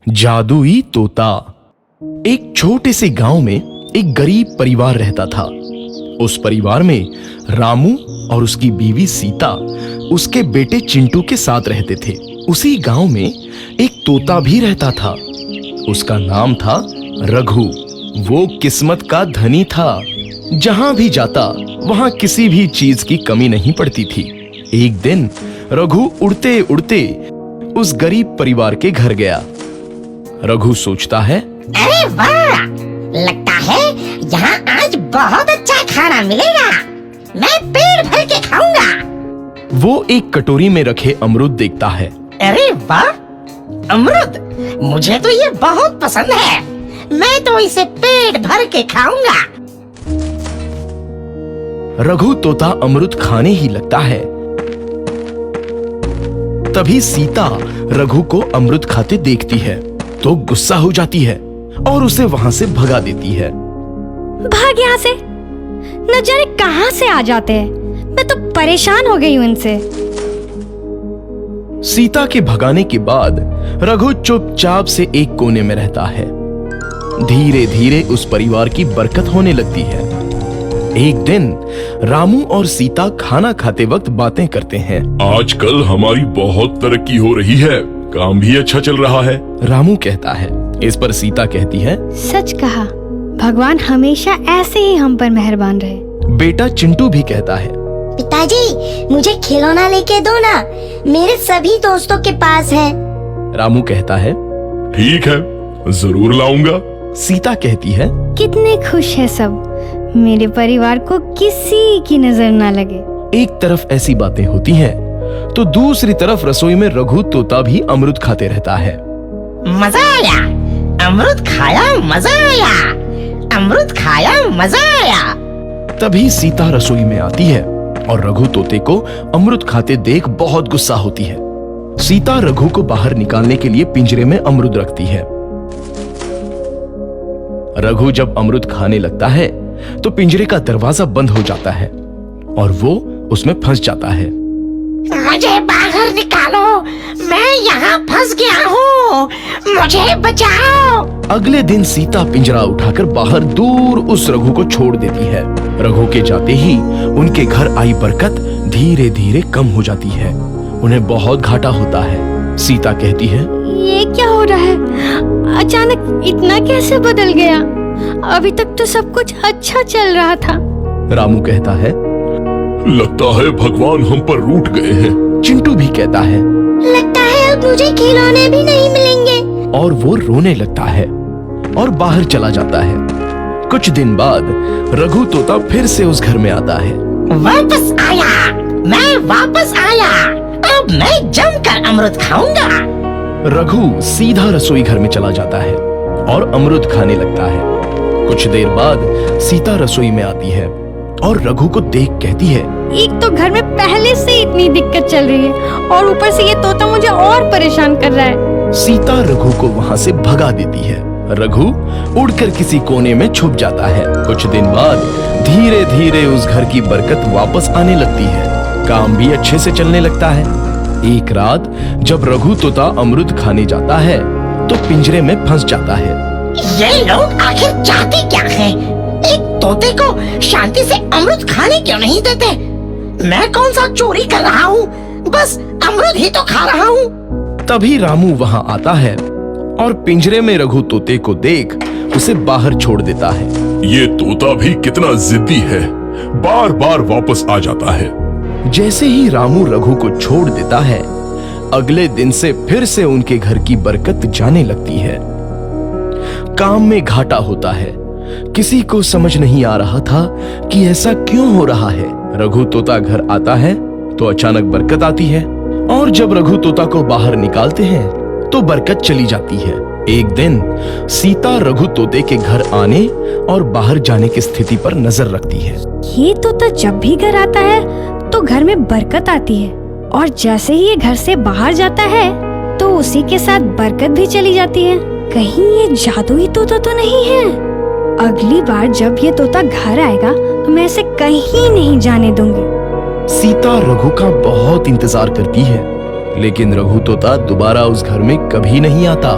जादुई तोता। एक छोटे से गांव में एक गरीब परिवार रहता था। उस परिवार में रामू और उसकी बीवी सीता उसके बेटे चिंटू के साथ रहते थे। उसी गांव में एक तोता भी रहता था। उसका नाम था रघु। वो किस्मत का धनी था। जहां भी जाता वहां किसी भी चीज की कमी नहीं पड़ती थी। एक दिन रघु उड़ते उड़ते उस गरीब परिवार के घर गया। रघु सोचता है, अरे वाह, लगता है यहाँ आज बहुत अच्छा खाना मिलेगा। मैं पेट भर के खाऊंगा। वो एक कटोरी में रखे अमरूद देखता है। अरे वाह, अमरूद, मुझे तो ये बहुत पसंद है। मैं तो इसे पेट भर के खाऊंगा। रघु तोता अमरूद खाने ही लगता है। तभी सीता रघु को अमरूद खाते देखती है तो गुस्सा हो जाती है और उसे वहां से भगा देती है। भाग यहाँ से, न जाने कहां से आ जाते हैं। मैं तो परेशान हो गई हूं इनसे। सीता के भगाने के बाद रघु चुपचाप से एक कोने में रहता है। धीरे धीरे उस परिवार की बरकत होने लगती है। एक दिन रामू और सीता खाना खाते वक्त बातें करते हैं। आजकल हमारी बहुत तरक्की हो रही है, काम भी अच्छा चल रहा है। रामू कहता है। इस पर सीता कहती है, सच कहा, भगवान हमेशा ऐसे ही हम पर मेहरबान रहे। बेटा चिंटू भी कहता है, पिताजी, मुझे खिलौना लेके दो ना, मेरे सभी दोस्तों के पास है। रामू कहता है, ठीक है, जरूर लाऊंगा। सीता कहती है, कितने खुश है सब, मेरे परिवार को किसी की नजर ना लगे। एक तरफ ऐसी बातें होती हैं, तो दूसरी तरफ रसोई में रघु तोता भी अमरूद खाते रहता है। मजा आया, अमरूद खाया, मजा आया, अमरूद खाया, मजा आया। तभी सीता रसोई में आती है और रघु तोते को अमरूद खाते देख बहुत गुस्सा होती है। सीता रघु को बाहर निकालने के लिए पिंजरे में अमरूद रखती है। रघु जब अमरूद खाने लगता है तो पिंजरे का दरवाजा बंद हो जाता है और वो उसमें फंस जाता है। मुझे बाहर निकालो, मैं यहाँ फंस गया हूँ, मुझे बचाओ। अगले दिन सीता पिंजरा उठाकर बाहर दूर उस रघु को छोड़ देती है। रघु के जाते ही उनके घर आई बरकत धीरे धीरे कम हो जाती है। उन्हें बहुत घाटा होता है। सीता कहती है, ये क्या हो रहा है? अचानक इतना कैसे बदल गया? अभी तक तो सब कुछ अच्छा चल रहा था। रामू कहता है, लगता है भगवान हम पर रूठ गए हैं। चिंटू भी कहता है, लगता है अब मुझे खिलौने भी नहीं मिलेंगे। और वो रोने लगता है और बाहर चला जाता है। कुछ दिन बाद रघु तोता फिर से उस घर में आता है। वापस आया, मैं वापस आया। अब मैं जमकर अमरूद खाऊंगा। रघु सीधा रसोई घर में चला जाता है और अमरूद खाने लगता है। कुछ देर बाद सीता रसोई में आती है और रघु को देख कहती है, एक तो घर में पहले से इतनी दिक्कत चल रही है और ऊपर से ये तोता मुझे और परेशान कर रहा है। सीता रघु को वहां से भगा देती है। रघु उड़कर किसी कोने में छुप जाता है। कुछ दिन बाद धीरे धीरे उस घर की बरकत वापस आने लगती है। काम भी अच्छे से चलने लगता है। एक रात जब रघु तोता अमरूद खाने जाता है तो पिंजरे में फंस जाता है। ये लोग आखिर चाहते क्या हैं? एक तोते को शांति से अमरूद खाने क्यों नहीं देते? मैं कौन सा चोरी कर रहा हूँ? बस अमरूद ही तो खा रहा हूँ। तभी रामू वहां आता है और पिंजरे में रघु तोते को देख उसे बाहर छोड़ देता है। ये तोता भी कितना जिद्दी है, बार बार वापस आ जाता है। जैसे ही रामू रघु को छोड़ देता है, अगले दिन से फिर से उनके घर की बरकत जाने लगती है। काम में घाटा होता है। किसी को समझ नहीं आ रहा था कि ऐसा क्यों हो रहा है। रघु तोता घर आता है तो अचानक बरकत आती है और जब रघु तोता को बाहर निकालते हैं तो बरकत चली जाती है। एक दिन सीता रघु तोते के घर आने और बाहर जाने की स्थिति पर नजर रखती है। ये तोता जब भी घर आता है तो घर में बरकत आती है और जैसे ही ये घर से बाहर जाता है तो उसी के साथ बरकत भी चली जाती है। कहीं ये जादुई तोता तो नहीं है? अगली बार जब ये तोता घर आएगा तो मैं इसे कहीं नहीं जाने दूंगी। सीता रघु का बहुत इंतजार करती है, लेकिन रघु तोता दोबारा उस घर में कभी नहीं आता।